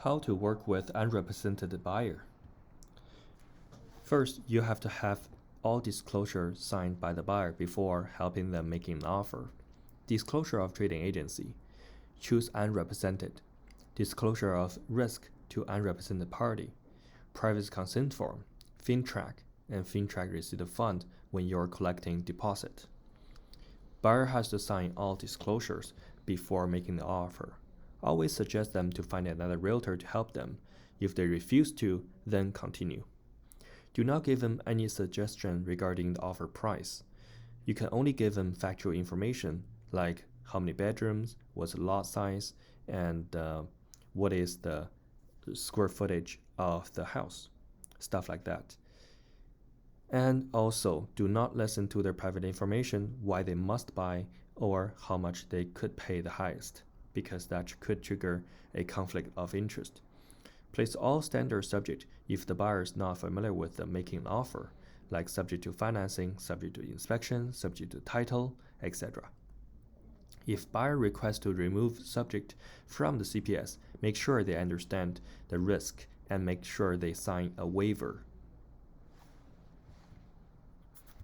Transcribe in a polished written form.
How to work with unrepresented buyer. First, you have to have all disclosure signed by the buyer before helping them making an offer. Disclosure of trading agency. Choose unrepresented. Disclosure of risk to unrepresented party. Private consent form, FinTrack, and FinTrack receipt of fund when you're collecting deposit. Buyer has to sign all disclosures before making the offer. Always suggest them to find another realtor to help them. If they refuse to, then continue. Do not give them any suggestion regarding the offer price. You can only give them factual information like how many bedrooms, what's the lot size, and what is the square footage of the house, stuff like that. And also, do not listen to their private information, why they must buy, or how much they could pay the highest, because that could trigger a conflict of interest. Place all standard subject if the buyer is not familiar with the making an offer, like subject to financing, subject to inspection, subject to title, etc. If buyer requests to remove subject from the CPS, make sure they understand the risk and make sure they sign a waiver